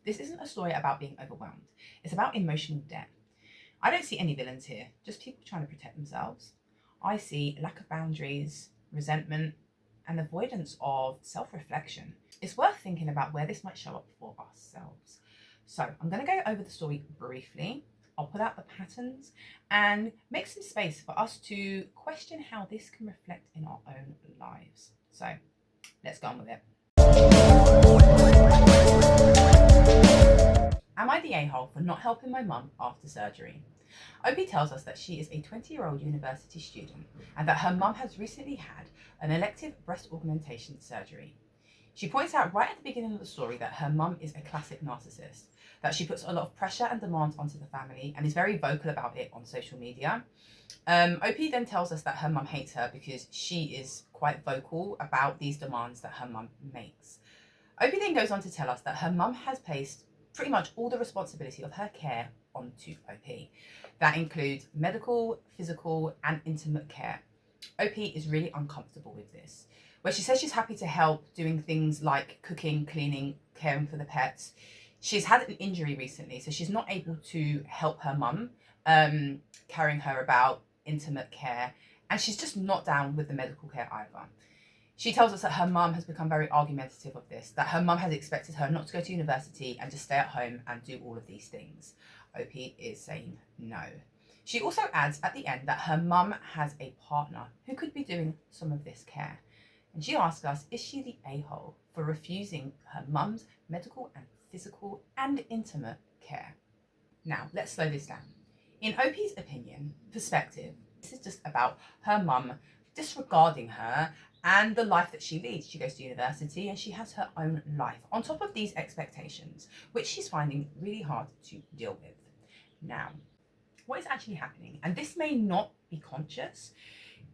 This isn't a story about being overwhelmed. It's about emotional debt. I don't see any villains here, just people trying to protect themselves. I see lack of boundaries, resentment, and avoidance of self-reflection. It's worth thinking about where this might show up for ourselves. So I'm going to go over the story briefly. I'll put out the patterns and make some space for us to question how this can reflect in our own lives. So let's go on with it. Am I the a-hole for not helping my mum after surgery? Opie tells us that she is a 20-year-old university student and that her mum has recently had an elective breast augmentation surgery. She points out right at the beginning of the story that her mum is a classic narcissist, that she puts a lot of pressure and demands onto the family and is very vocal about it on social media. Opie then tells us that her mum hates her because she is quite vocal about these demands that her mum makes. Opie then goes on to tell us that her mum has placed pretty much all the responsibility of her care onto OP. That includes medical, physical, and intimate care. OP is really uncomfortable with this, where she says she's happy to help doing things like cooking, cleaning, caring for the pets. She's had an injury recently, so she's not able to help her mum, carrying her about intimate care, and she's just not down with the medical care either. She tells us that her mum has become very argumentative of this, that her mum has expected her not to go to university and just stay at home and do all of these things. OP is saying no. She also adds at the end that her mum has a partner who could be doing some of this care. And she asks us, is she the a-hole for refusing her mum's medical and physical and intimate care? Now, let's slow this down. In OP's opinion, perspective, this is just about her mum disregarding her and the life that she leads. She goes to university and she has her own life on top of these expectations, which she's finding really hard to deal with. Now, what is actually happening, and this may not be conscious,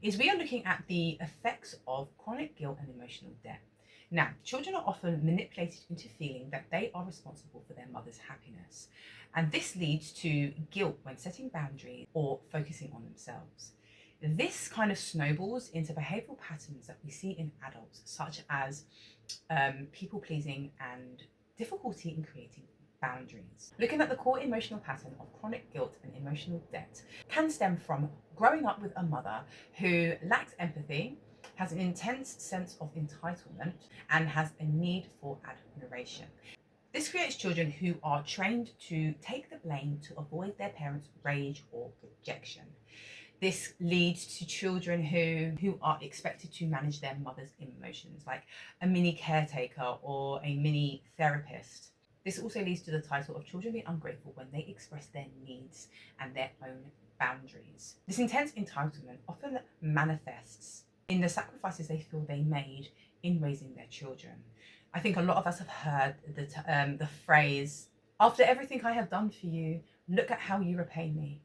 is we are looking at the effects of chronic guilt and emotional debt. Now, children are often manipulated into feeling that they are responsible for their mother's happiness, and this leads to guilt when setting boundaries or focusing on themselves. This kind of snowballs into behavioural patterns that we see in adults, such as people pleasing and difficulty in creating boundaries. Looking at the core emotional pattern of chronic guilt and emotional debt can stem from growing up with a mother who lacks empathy, has an intense sense of entitlement, and has a need for admiration. This creates children who are trained to take the blame to avoid their parents' rage or rejection. This leads to children who are expected to manage their mother's emotions, like a mini caretaker or a mini therapist. This also leads to the title of children being ungrateful when they express their needs and their own boundaries. This intense entitlement often manifests in the sacrifices they feel they made in raising their children. I think a lot of us have heard the phrase, "After everything I have done for you, look at how you repay me."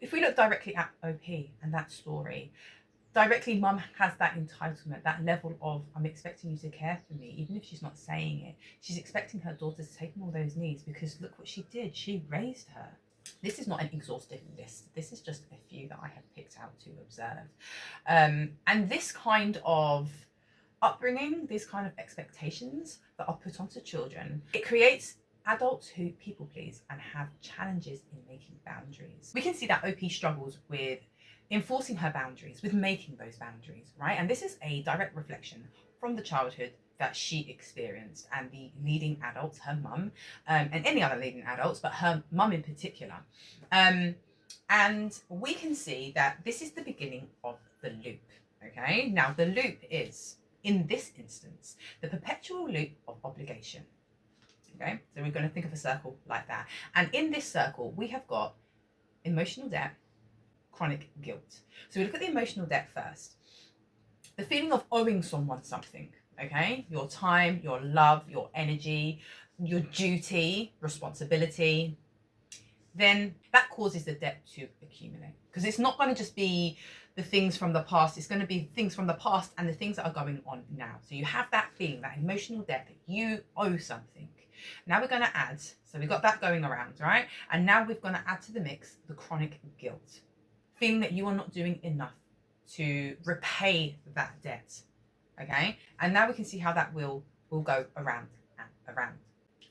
If we look directly at OP and that story, directly mum has that entitlement, that level of, I'm expecting you to care for me, even if she's not saying it. She's expecting her daughter to take on all those needs because look what she did, she raised her. This is not an exhaustive list. This is just a few that I have picked out to observe. And this kind of upbringing, these kind of expectations that are put onto children, it creates adults who people please and have challenges in making boundaries. We can see that OP struggles with enforcing her boundaries, with making those boundaries, right? And this is a direct reflection from the childhood that she experienced and the leading adults, her mum, and any other leading adults, but her mum in particular. And we can see that this is the beginning of the loop, okay? Now, the loop is, in this instance, the perpetual loop of obligation. Okay, so we're going to think of a circle like that. And in this circle, we have got emotional debt, chronic guilt. So we look at the emotional debt first. The feeling of owing someone something, okay? Your time, your love, your energy, your duty, responsibility. Then that causes the debt to accumulate. Because it's not going to just be the things from the past, it's going to be things from the past and the things that are going on now. So you have that feeling, that emotional debt that you owe something. Now we're going to add, so we've got that going around, right? And now we're going to add to the mix the chronic guilt, feeling that you are not doing enough to repay that debt, okay? And now we can see how that will go around and around.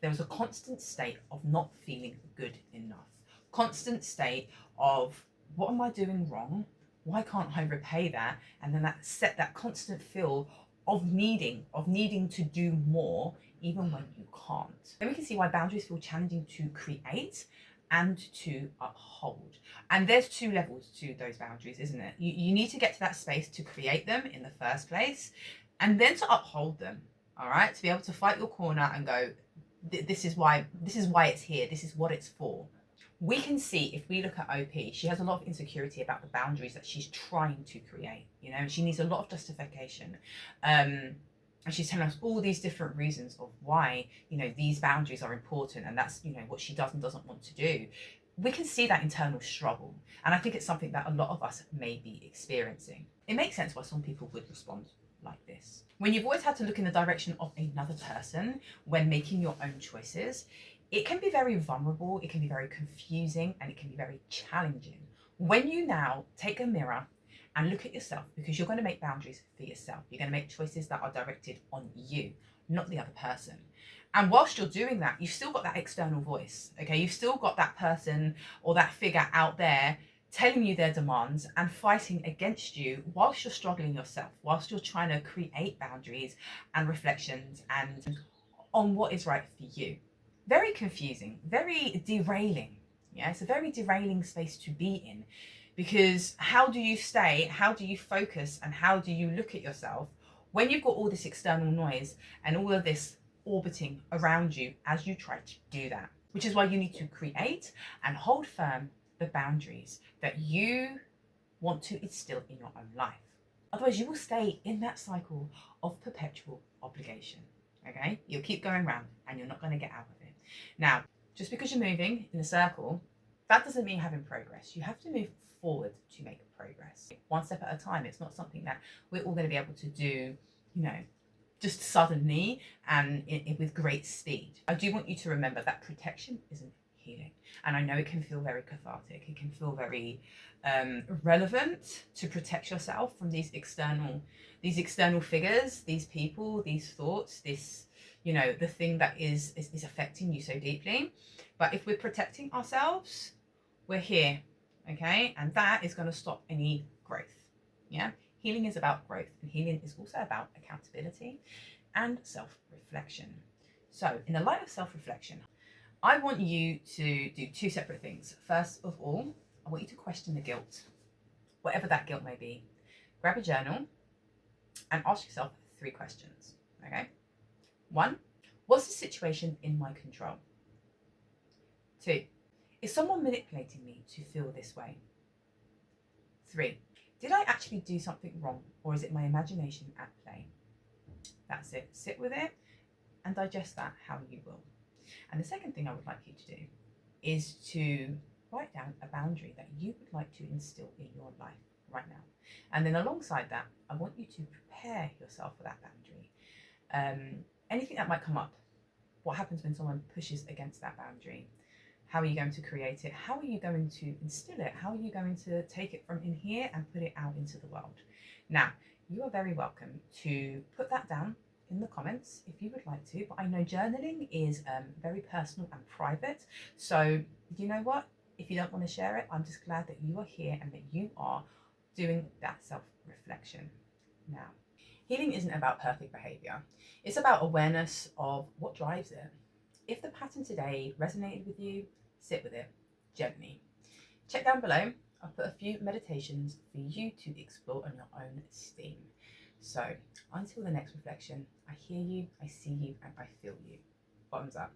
There was a constant state of not feeling good enough, constant state of, what am I doing wrong? Why can't I repay that? And then that constant feel of needing to do more, even when you can't. Then we can see why boundaries feel challenging to create and to uphold. And there's two levels to those boundaries, isn't it? You need to get to that space to create them in the first place, and then to uphold them. All right, to be able to fight your corner and go, this is why it's here, this is what it's for. We can see, if we look at OP, she has a lot of insecurity about the boundaries that she's trying to create, you know, and she needs a lot of justification. And she's telling us all these different reasons of why, you know, these boundaries are important, and that's, you know, what she does and doesn't want to do. We can see that internal struggle, and I think it's something that a lot of us may be experiencing. It makes sense why some people would respond like this. When you've always had to look in the direction of another person when making your own choices, it can be very vulnerable, it can be very confusing, and it can be very challenging. When you now take a mirror and look at yourself, because you're going to make boundaries for yourself, you're going to make choices that are directed on you, not the other person. And whilst you're doing that, you've still got that external voice, okay? You've still got that person or that figure out there telling you their demands and fighting against you whilst you're struggling yourself, whilst you're trying to create boundaries and reflections and on what is right for you. Very confusing, very derailing. Yeah, it's a very derailing space to be in, because how do you stay, how do you focus, and how do you look at yourself when you've got all this external noise and all of this orbiting around you as you try to do that? Which is why you need to create and hold firm the boundaries that you want to instill in your own life. Otherwise, you will stay in that cycle of perpetual obligation. Okay? You'll keep going round and you're not going to get out of it. Now, just because you're moving in a circle, that doesn't mean having progress. You have to move forward to make progress. One step at a time. It's not something that we're all going to be able to do, you know, just suddenly and with great speed. I do want you to remember that protection isn't healing. And I know it can feel very cathartic. It can feel very relevant to protect yourself from these external figures, these people, these thoughts, this, you know, the thing that is affecting you so deeply. But if we're protecting ourselves, we're here, okay? And that is going to stop any growth. Yeah. Healing is about growth, and healing is also about accountability and self-reflection. So in the light of self-reflection, I want you to do two separate things. First of all, I want you to question the guilt, whatever that guilt may be. Grab a journal and ask yourself 3 questions, okay? 1, was the situation in my control? 2, is someone manipulating me to feel this way? 3, did I actually do something wrong, or is it my imagination at play? That's it. Sit with it and digest that how you will. And the second thing I would like you to do is to write down a boundary that you would like to instill in your life right now. And then alongside that, I want you to prepare yourself for that boundary. Anything that might come up. What happens when someone pushes against that boundary? How are you going to create it? How are you going to instill it? How are you going to take it from in here and put it out into the world? Now, you are very welcome to put that down in the comments if you would like to, but I know journaling is very personal and private. So you know what? If you don't want to share it, I'm just glad that you are here and that you are doing that self-reflection. Now, healing isn't about perfect behavior. It's about awareness of what drives it. If the pattern today resonated with you, sit with it gently. Check down below. I've put a few meditations for you to explore on your own steam. So until the next reflection, I hear you, I see you, and I feel you. Bottoms up.